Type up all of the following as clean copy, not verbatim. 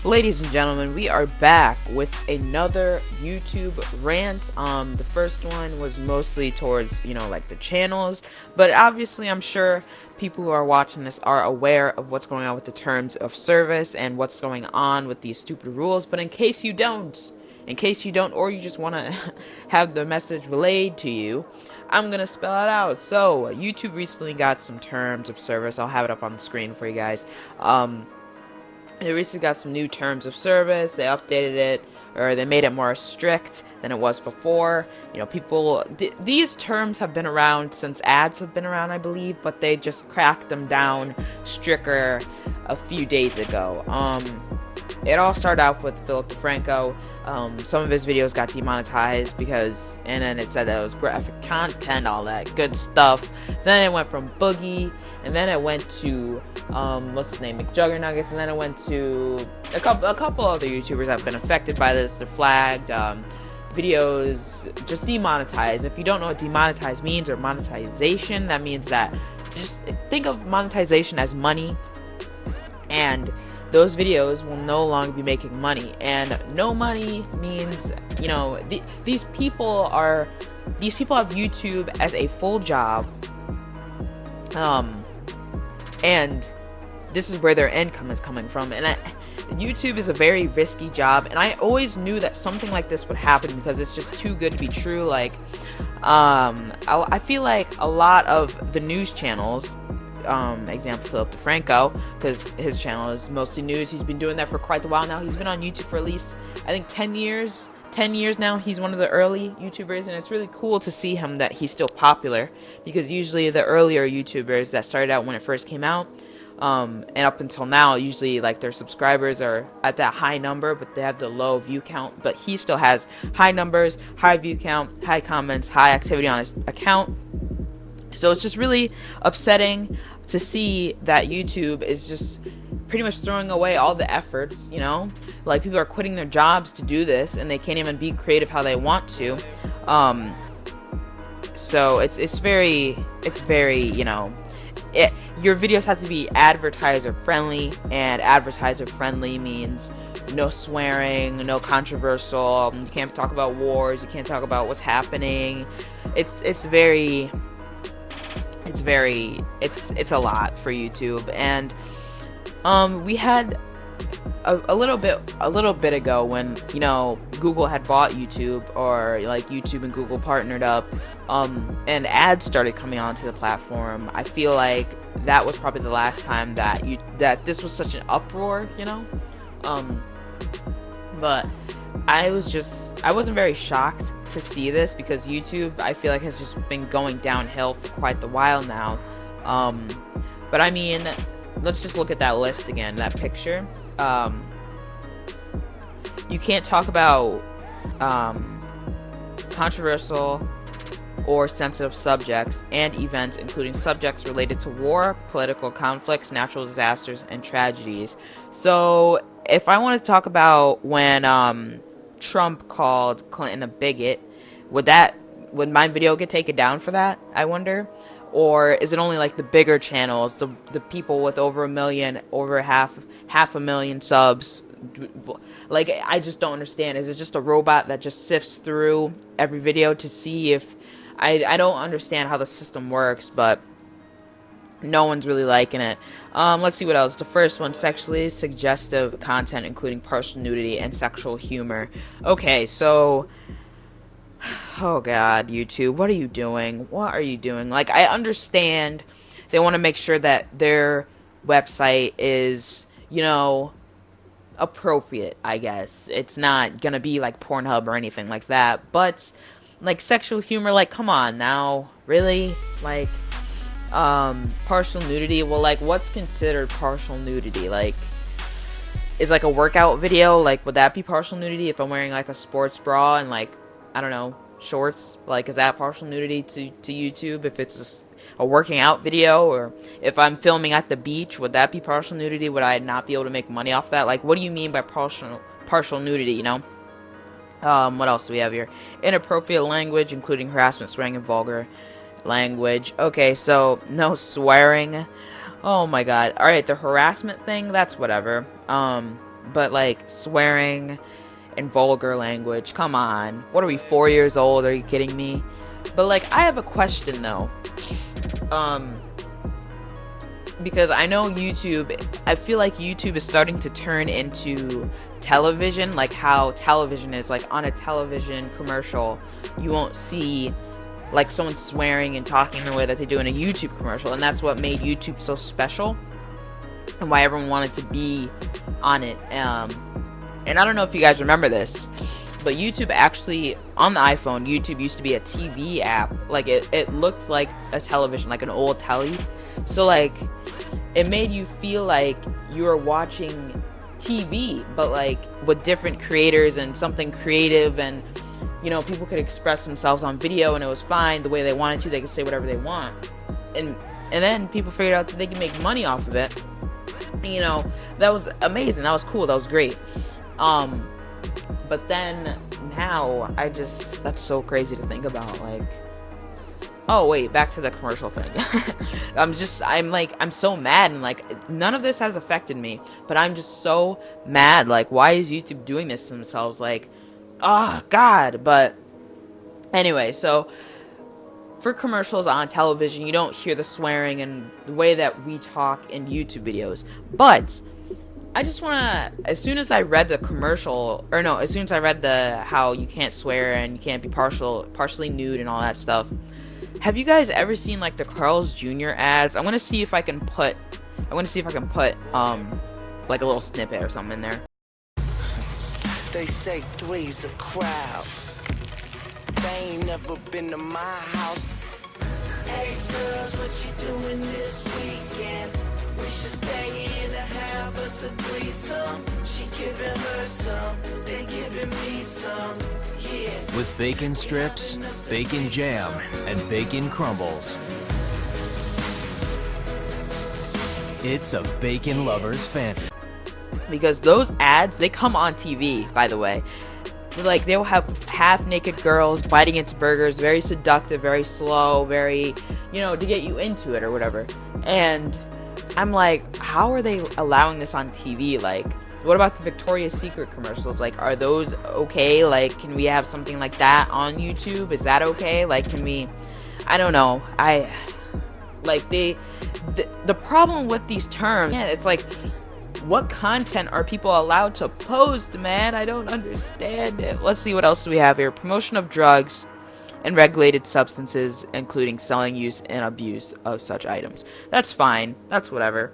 Ladies and gentlemen, we are back with another YouTube rant. The first one was mostly towards, like the channels, but obviously I'm sure people who are watching this are aware of what's going on with the terms of service and what's going on with these stupid rules. But in case you don't, or you just want to have the message relayed to you, I'm going to spell it out. So, YouTube recently got some terms of service. I'll have it up on the screen for you guys. They recently got some new terms of service. They updated it, or they made it more strict than it was before. These terms have been around since ads have been around, I believe, but they just cracked them down stricter a few days ago. It all started out with Philip DeFranco. Some of his videos got demonetized and then it said that it was graphic content, all that good stuff. Then it went from Boogie, and then it went to, what's his name, McJuggernuggets, and then it went to a couple other YouTubers that have been affected by this. They're flagged, videos just demonetized. If you don't know what demonetized means, or monetization, that means that, just think of monetization as money, and those videos will no longer be making money. And no money means, these people have YouTube as a full job, and this is where their income is coming from. And YouTube is a very risky job, and I always knew that something like this would happen because it's just too good to be true. Like, I feel like a lot of the news channels, example Philip DeFranco, because his channel is mostly news. He's been doing that for quite a while now. He's been on YouTube for at least, I think, 10 years. 10 years now. He's one of the early YouTubers, and it's really cool to see him that he's still popular, because usually the earlier YouTubers that started out when it first came out, and up until now, usually like their subscribers are at that high number, but they have the low view count. But he still has high numbers, high view count, high comments, high activity on his account. So it's just really upsetting to see that YouTube is just pretty much throwing away all the efforts, like people are quitting their jobs to do this, and they can't even be creative how they want to. So it's very, your videos have to be advertiser friendly, and advertiser friendly means no swearing, no controversial. You can't talk about wars. You can't talk about what's happening. It's a lot for YouTube. And we had a little bit ago when Google had bought YouTube, or like YouTube and Google partnered up, and ads started coming onto the platform. I feel like that was probably the last time that this was such an uproar, but I wasn't very shocked to see this, because YouTube, I feel like, has just been going downhill for quite a while now. But I mean, let's just look at that list again, that picture. You can't talk about controversial or sensitive subjects and events, including subjects related to war, political conflicts, natural disasters, and tragedies. So if I want to talk about when Trump called Clinton a bigot, would my video get taken down for that, I wonder? Or is it only like the bigger channels, the people with over half a million subs? Like, I just don't understand. Is it just a robot that just sifts through every video to see if I don't understand how the system works, but no one's really liking it. Let's see what else. The first one, sexually suggestive content, including partial nudity and sexual humor. Okay, so, oh god, YouTube, what are you doing? What are you doing? Like, I understand they want to make sure that their website is, appropriate, I guess. It's not gonna be like Pornhub or anything like that, but like sexual humor, like, come on now, really? Like, partial nudity, well, like, what's considered partial nudity? Like, is like a workout video, like, would that be partial nudity? If I'm wearing like a sports bra and, like, I don't know, shorts, like, is that partial nudity to YouTube? If it's just a working out video, or if I'm filming at the beach, would that be partial nudity? Would I not be able to make money off that? Like, what do you mean by partial nudity, What else do we have here? Inappropriate language, including harassment, swearing, and vulgar language. Okay, so no swearing. Oh my god. Alright, the harassment thing, that's whatever. but like swearing and vulgar language, come on. What are we, 4 years old? Are you kidding me? But like, I have a question though. Because I know YouTube, I feel like YouTube is starting to turn into television, like how television is. Like on a television commercial, you won't see like someone swearing and talking the way that they do in a YouTube commercial, and that's what made YouTube so special and why everyone wanted to be on it. And I don't know if you guys remember this, but YouTube actually, on the iPhone, YouTube used to be a TV app. Like it looked like a television, like an old telly. So like, it made you feel like you were watching TV, but like with different creators and something creative, and you know, people could express themselves on video and it was fine the way they wanted to. They could say whatever they want. And then people figured out that they could make money off of it. You know, that was amazing. That was cool. That was great. But then now that's so crazy to think about. Like, oh wait, back to the commercial thing. I'm so mad, and like none of this has affected me, but I'm just so mad. Like, why is YouTube doing this to themselves? Like, oh god. But anyway, so for commercials on television, you don't hear the swearing and the way that we talk in YouTube videos. But I just wanna, as soon as I read the how you can't swear and you can't be partially nude and all that stuff. Have you guys ever seen like the Carl's Jr. ads? I'm gonna see if I can put like a little snippet or something in there. They say three's a crowd. They ain't never been to my house. Hey girls, what you doing this weekend? We should stay in and have us a threesome. She giving her some, they giving me some. Yeah. With bacon strips, bacon jam, and bacon crumbles. It's a bacon lover's fantasy. Because those ads, they come on TV, by the way. Like, they'll have half-naked girls biting into burgers, very seductive, very slow, very, you know, to get you into it or whatever. And I'm like, how are they allowing this on TV? Like, what about the Victoria's Secret commercials? Like, are those okay? Like, can we have something like that on YouTube? Is that okay? Like, can we, I don't know. The problem with these terms, yeah, it's like, what content are people allowed to post, man? I don't understand it. Let's see, what else do we have here? Promotion of drugs and regulated substances, including selling, use, and abuse of such items. That's fine. That's whatever.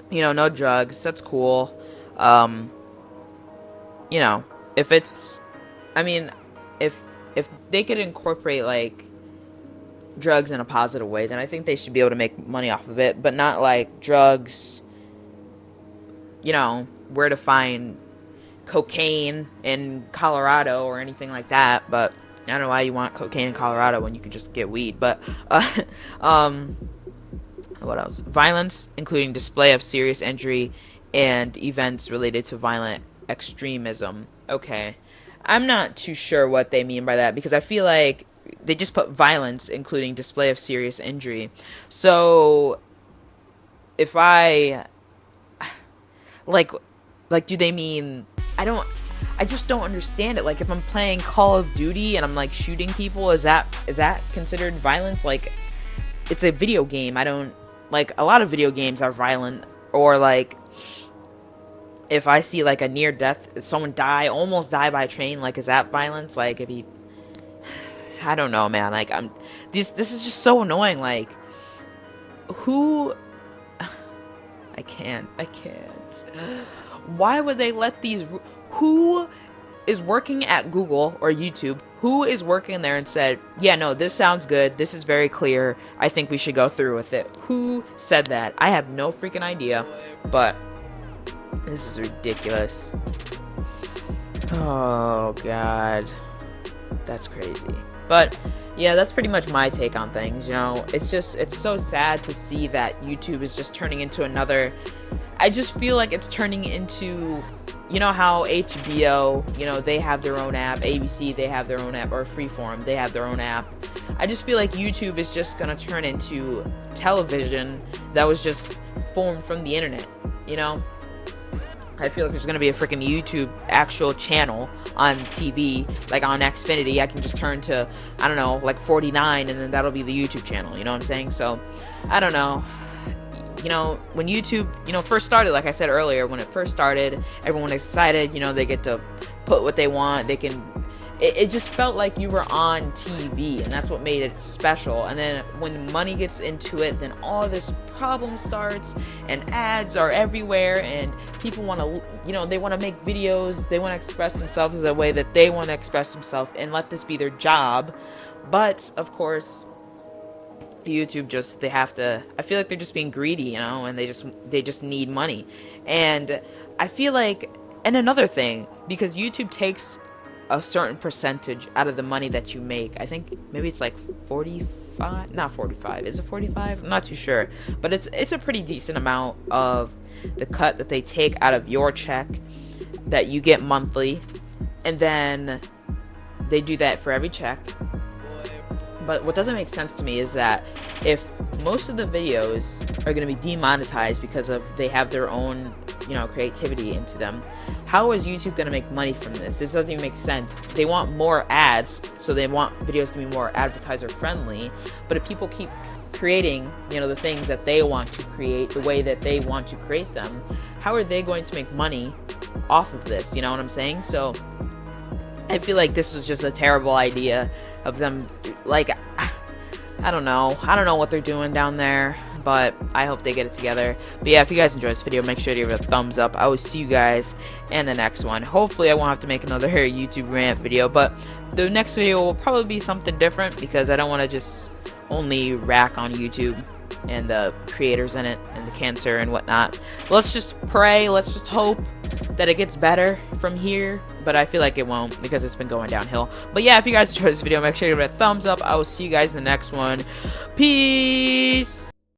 You know, no drugs. That's cool. You know, if it's, I mean, if they could incorporate, like, drugs in a positive way, then I think they should be able to make money off of it, but not, like, drugs, you know, where to find cocaine in Colorado or anything like that. But I don't know why you want cocaine in Colorado when you can just get weed. But what else? Violence, including display of serious injury and events related to violent extremism. Okay, I'm not too sure what they mean by that, because I feel like they just put violence, including display of serious injury. So if I like do they mean, I just don't understand it. Like, if I'm playing Call of Duty and I'm like shooting people, is that considered violence? Like, it's a video game. I don't, like, a lot of video games are violent. Or like, if I see like a near death, someone almost die by a train, like, is that violence? Like, if you, I don't know, man. Like, this is just so annoying. Like, who, I can't. Why would they let these, who is working at Google or YouTube, who is working there and said, yeah, no, this sounds good, this is very clear, I think we should go through with it? Who said that? I have no freaking idea, but this is ridiculous. Oh god, that's crazy. But yeah, that's pretty much my take on things. You know, it's so sad to see that YouTube is just turning into another, I just feel like it's turning into, you know how HBO, you know, they have their own app, ABC, they have their own app, or Freeform, they have their own app. I just feel like YouTube is just gonna turn into television that was just formed from the internet, you know? I feel like there's gonna be a freaking YouTube actual channel on TV, like on Xfinity. I can just turn to, I don't know, like 49, and then that'll be the YouTube channel. You know what I'm saying? So, I don't know. You know, when YouTube, you know, first started, like I said earlier, when it first started, everyone was excited. You know, they get to put what they want. They can. It just felt like you were on TV, and that's what made it special. And then when money gets into it, then all this problem starts, and ads are everywhere, and people want to, you know, they want to make videos, they want to express themselves in the way that they want to express themselves, and let this be their job. But of course, YouTube just, they have to, I feel like they're just being greedy, you know, and they just need money. And I feel like, and another thing, because YouTube takes a certain percentage out of the money that you make. I think maybe it's like 45, not 45, is it 45? I'm not too sure, but it's a pretty decent amount of the cut that they take out of your check that you get monthly, and then they do that for every check. But what doesn't make sense to me is that if most of the videos are going to be demonetized because of they have their own, you know, creativity into them, how is YouTube going to make money from this? This doesn't even make sense. They want more ads, so they want videos to be more advertiser friendly. But if people keep creating, you know, the things that they want to create, the way that they want to create them, how are they going to make money off of this? You know what I'm saying? So I feel like this was just a terrible idea of them. Like, I don't know what they're doing down there, but I hope they get it together. But yeah, if you guys enjoyed this video, make sure to give it a thumbs up. I will see you guys in the next one. Hopefully I won't have to make another YouTube rant video, but the next video will probably be something different, because I don't want to just only rack on YouTube and the creators in it and the cancer and whatnot. Let's just pray, let's just hope that it gets better from here, but I feel like it won't, because it's been going downhill. But yeah, if you guys enjoyed this video, make sure to give it a thumbs up. I will see you guys in the next one. Peace!